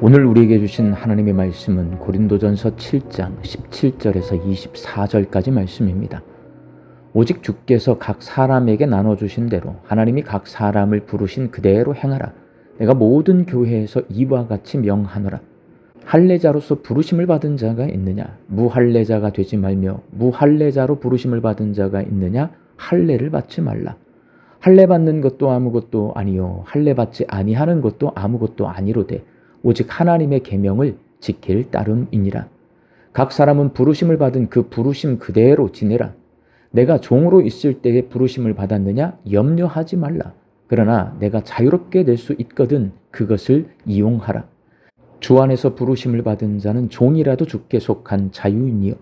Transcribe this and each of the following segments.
오늘 우리에게 주신 하나님의 말씀은 고린도전서 7장 17절에서 24절까지 말씀입니다. 오직 주께서 각 사람에게 나눠주신 대로 하나님이 각 사람을 부르신 그대로 행하라. 내가 모든 교회에서 이와 같이 명하노라. 할례자로서 부르심을 받은 자가 있느냐? 무할례자가 되지 말며 무할례자로 부르심을 받은 자가 있느냐? 할례를 받지 말라. 할례 받는 것도 아무것도 아니요 할례 받지 아니하는 것도 아무것도 아니로되 오직 하나님의 계명을 지킬 따름이니라. 각 사람은 부르심을 받은 그 부르심 그대로 지내라. 내가 종으로 있을 때에 부르심을 받았느냐? 염려하지 말라. 그러나 내가 자유롭게 될 수 있거든 그것을 이용하라. 주 안에서 부르심을 받은 자는 종이라도 주께 속한 자유인이요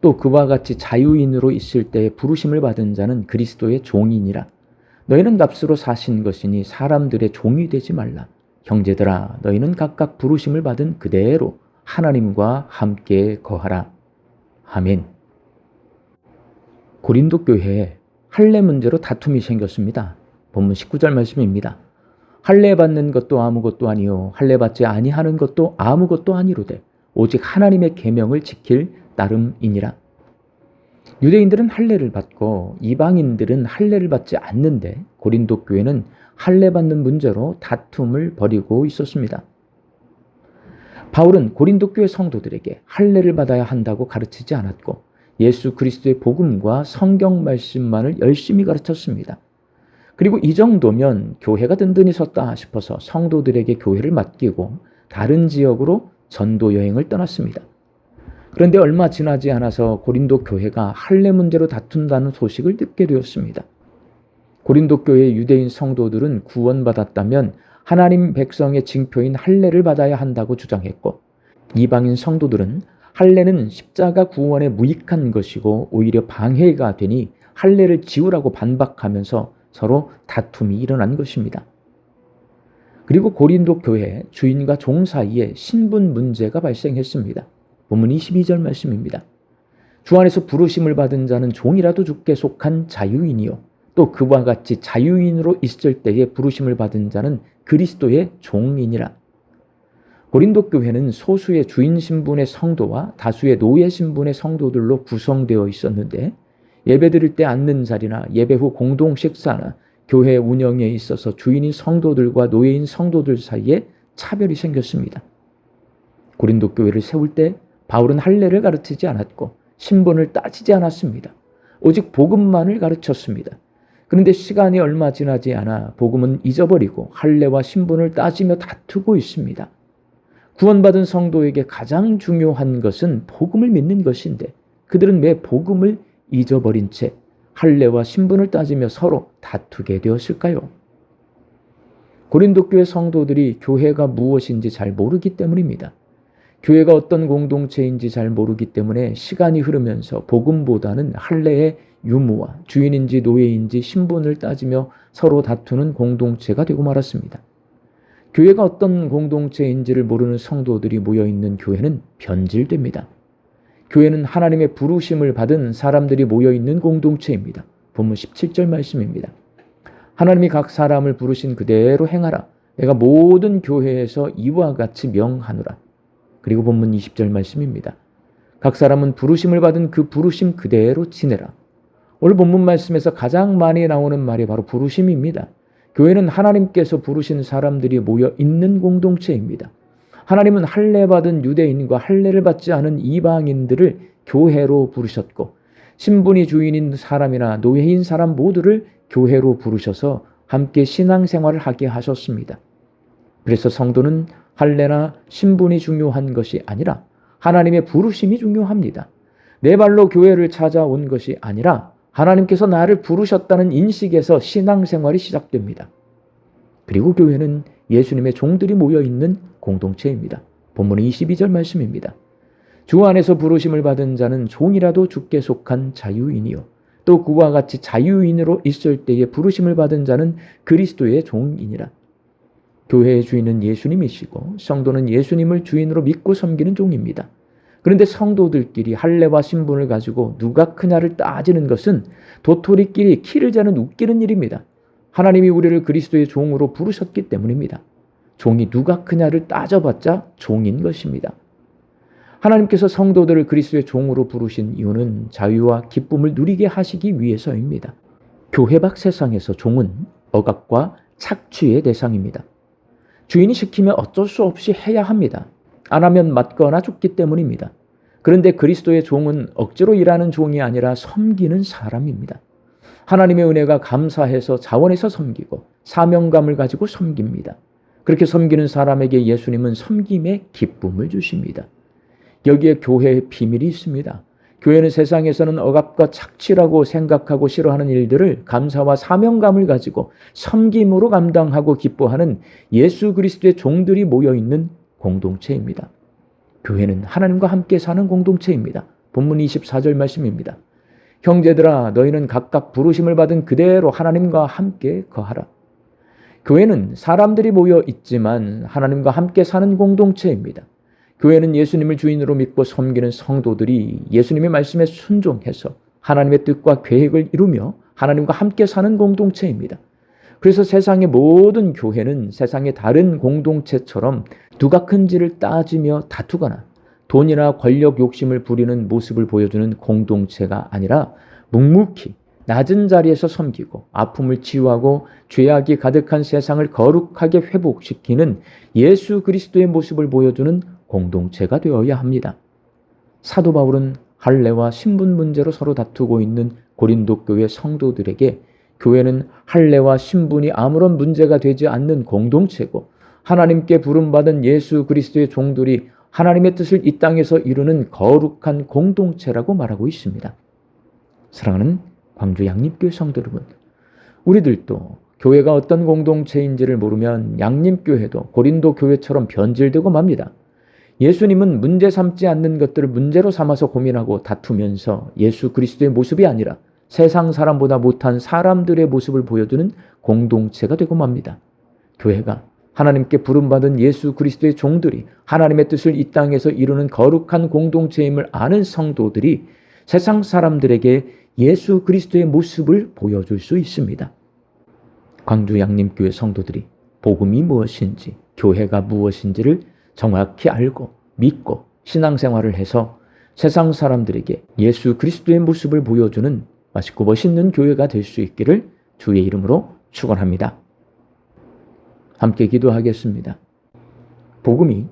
또 그와 같이 자유인으로 있을 때에 부르심을 받은 자는 그리스도의 종이니라. 너희는 값으로 사신 것이니 사람들의 종이 되지 말라. 형제들아, 너희는 각각 부르심을 받은 그대로 하나님과 함께 거하라. 아멘. 고린도 교회에 할례 문제로 다툼이 생겼습니다. 본문 19절 말씀입니다. 할례 받는 것도 아무것도 아니요 할례 받지 아니하는 것도 아무것도 아니로되 오직 하나님의 계명을 지킬 따름이니라. 유대인들은 할례를 받고 이방인들은 할례를 받지 않는데 고린도 교회는 할례 받는 문제로 다툼을 벌이고 있었습니다. 바울은 고린도 교회 성도들에게 할례를 받아야 한다고 가르치지 않았고 예수 그리스도의 복음과 성경 말씀만을 열심히 가르쳤습니다. 그리고 이 정도면 교회가 든든히 섰다 싶어서 성도들에게 교회를 맡기고 다른 지역으로 전도 여행을 떠났습니다. 그런데 얼마 지나지 않아서 고린도 교회가 할례 문제로 다툰다는 소식을 듣게 되었습니다. 고린도 교회 유대인 성도들은 구원받았다면 하나님 백성의 징표인 할례를 받아야 한다고 주장했고 이방인 성도들은 할례는 십자가 구원에 무익한 것이고 오히려 방해가 되니 할례를 지우라고 반박하면서 서로 다툼이 일어난 것입니다. 그리고 고린도 교회 주인과 종 사이에 신분 문제가 발생했습니다. 본문 22절 말씀입니다. 주 안에서 부르심을 받은 자는 종이라도 주께 속한 자유인이요 또 그와 같이 자유인으로 있을 때에 부르심을 받은 자는 그리스도의 종이니라. 고린도 교회는 소수의 주인 신분의 성도와 다수의 노예 신분의 성도들로 구성되어 있었는데 예배드릴 때 앉는 자리나 예배 후 공동 식사나 교회 운영에 있어서 주인인 성도들과 노예인 성도들 사이에 차별이 생겼습니다. 고린도 교회를 세울 때 바울은 할례를 가르치지 않았고 신분을 따지지 않았습니다. 오직 복음만을 가르쳤습니다. 그런데 시간이 얼마 지나지 않아 복음은 잊어버리고 할례와 신분을 따지며 다투고 있습니다. 구원받은 성도에게 가장 중요한 것은 복음을 믿는 것인데 그들은 왜 복음을 잊어버린 채 할례와 신분을 따지며 서로 다투게 되었을까요? 고린도 교회 성도들이 교회가 무엇인지 잘 모르기 때문입니다. 교회가 어떤 공동체인지 잘 모르기 때문에 시간이 흐르면서 복음보다는 할례의 유무와 주인인지 노예인지 신분을 따지며 서로 다투는 공동체가 되고 말았습니다. 교회가 어떤 공동체인지를 모르는 성도들이 모여있는 교회는 변질됩니다. 교회는 하나님의 부르심을 받은 사람들이 모여있는 공동체입니다. 본문 17절 말씀입니다. 하나님이 각 사람을 부르신 그대로 행하라. 내가 모든 교회에서 이와 같이 명하노라. 그리고 본문 20절 말씀입니다. 각 사람은 부르심을 받은 그 부르심 그대로 지내라. 오늘 본문 말씀에서 가장 많이 나오는 말이 바로 부르심입니다. 교회는 하나님께서 부르신 사람들이 모여 있는 공동체입니다. 하나님은 할례 받은 유대인과 할례를 받지 않은 이방인들을 교회로 부르셨고 신분이 주인인 사람이나 노예인 사람 모두를 교회로 부르셔서 함께 신앙생활을 하게 하셨습니다. 그래서 성도는 할례나 신분이 중요한 것이 아니라 하나님의 부르심이 중요합니다. 내 발로 교회를 찾아온 것이 아니라 하나님께서 나를 부르셨다는 인식에서 신앙생활이 시작됩니다. 그리고 교회는 예수님의 종들이 모여있는 공동체입니다. 본문의 22절 말씀입니다. 주 안에서 부르심을 받은 자는 종이라도 주께 속한 자유인이요 또 그와 같이 자유인으로 있을 때에 부르심을 받은 자는 그리스도의 종이니라. 교회의 주인은 예수님이시고 성도는 예수님을 주인으로 믿고 섬기는 종입니다. 그런데 성도들끼리 할례와 신분을 가지고 누가 크냐를 따지는 것은 도토리끼리 키를 재는 웃기는 일입니다. 하나님이 우리를 그리스도의 종으로 부르셨기 때문입니다. 종이 누가 크냐를 따져봤자 종인 것입니다. 하나님께서 성도들을 그리스도의 종으로 부르신 이유는 자유와 기쁨을 누리게 하시기 위해서입니다. 교회 밖 세상에서 종은 억압과 착취의 대상입니다. 주인이 시키면 어쩔 수 없이 해야 합니다. 안 하면 맞거나 죽기 때문입니다. 그런데 그리스도의 종은 억지로 일하는 종이 아니라 섬기는 사람입니다. 하나님의 은혜가 감사해서 자원해서 섬기고 사명감을 가지고 섬깁니다. 그렇게 섬기는 사람에게 예수님은 섬김의 기쁨을 주십니다. 여기에 교회의 비밀이 있습니다. 교회는 세상에서는 억압과 착취라고 생각하고 싫어하는 일들을 감사와 사명감을 가지고 섬김으로 감당하고 기뻐하는 예수 그리스도의 종들이 모여있는 공동체입니다. 교회는 하나님과 함께 사는 공동체입니다. 본문 24절 말씀입니다. 형제들아 너희는 각각 부르심을 받은 그대로 하나님과 함께 거하라. 교회는 사람들이 모여 있지만 하나님과 함께 사는 공동체입니다. 교회는 예수님을 주인으로 믿고 섬기는 성도들이 예수님의 말씀에 순종해서 하나님의 뜻과 계획을 이루며 하나님과 함께 사는 공동체입니다. 그래서 세상의 모든 교회는 세상의 다른 공동체처럼 누가 큰지를 따지며 다투거나 돈이나 권력 욕심을 부리는 모습을 보여주는 공동체가 아니라 묵묵히 낮은 자리에서 섬기고 아픔을 치유하고 죄악이 가득한 세상을 거룩하게 회복시키는 예수 그리스도의 모습을 보여주는 공동체가 되어야 합니다. 사도 바울은 할례와 신분 문제로 서로 다투고 있는 고린도 교회 성도들에게 교회는 할례와 신분이 아무런 문제가 되지 않는 공동체고 하나님께 부름받은 예수 그리스도의 종들이 하나님의 뜻을 이 땅에서 이루는 거룩한 공동체라고 말하고 있습니다. 사랑하는 광주 양림교회 성도 여러분, 우리들도 교회가 어떤 공동체인지를 모르면 양림교회도 고린도 교회처럼 변질되고 맙니다. 예수님은 문제 삼지 않는 것들을 문제로 삼아서 고민하고 다투면서 예수 그리스도의 모습이 아니라 세상 사람보다 못한 사람들의 모습을 보여주는 공동체가 되고 맙니다. 교회가 하나님께 부름받은 예수 그리스도의 종들이 하나님의 뜻을 이 땅에서 이루는 거룩한 공동체임을 아는 성도들이 세상 사람들에게 예수 그리스도의 모습을 보여줄 수 있습니다. 광주 양림교회 성도들이 복음이 무엇인지, 교회가 무엇인지를 정확히 알고 믿고 신앙생활을 해서 세상 사람들에게 예수 그리스도의 모습을 보여주는 맛있고 멋있는 교회가 될 수 있기를 주의 이름으로 축원합니다. 함께 기도하겠습니다. 복음이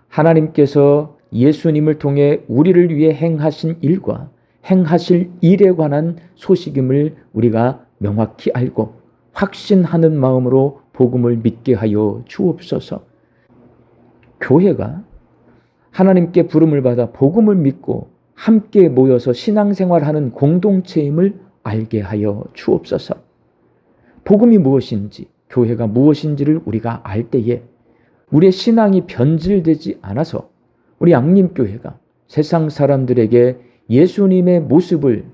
하나님께서 예수님을 통해 우리를 위해 행하신 일과 행하실 일에 관한 소식임을 우리가 명확히 알고 확신하는 마음으로 복음을 믿게 하여 주옵소서. 교회가 하나님께 부름을 받아 복음을 믿고 함께 모여서 신앙생활하는 공동체임을 알게 하여 주옵소서. 복음이 무엇인지, 교회가 무엇인지를 우리가 알 때에 우리의 신앙이 변질되지 않아서 우리 양림교회가 세상 사람들에게 예수님의 모습을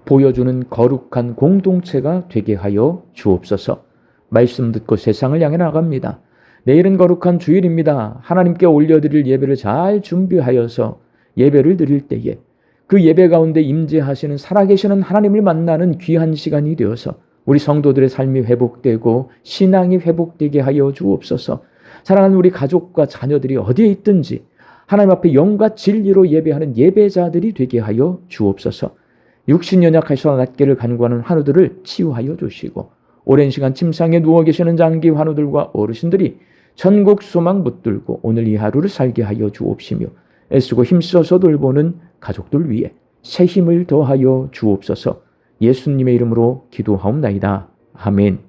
보여주는 거룩한 공동체가 되게 하여 주옵소서. 말씀 듣고 세상을 향해 나갑니다. 내일은 거룩한 주일입니다. 하나님께 올려드릴 예배를 잘 준비하여서 예배를 드릴 때에 그 예배 가운데 임재하시는 살아계시는 하나님을 만나는 귀한 시간이 되어서 우리 성도들의 삶이 회복되고 신앙이 회복되게 하여 주옵소서. 사랑하는 우리 가족과 자녀들이 어디에 있든지 하나님 앞에 영과 진리로 예배하는 예배자들이 되게 하여 주옵소서. 육신 연약하셔서 낫기를 간구하는 환우들을 치유하여 주시고 오랜 시간 침상에 누워 계시는 장기 환우들과 어르신들이 천국 소망 붙들고 오늘 이 하루를 살게 하여 주옵시며 애쓰고 힘써서 돌보는 가족들 위해 새 힘을 더하여 주옵소서. 예수님의 이름으로 기도하옵나이다. 아멘.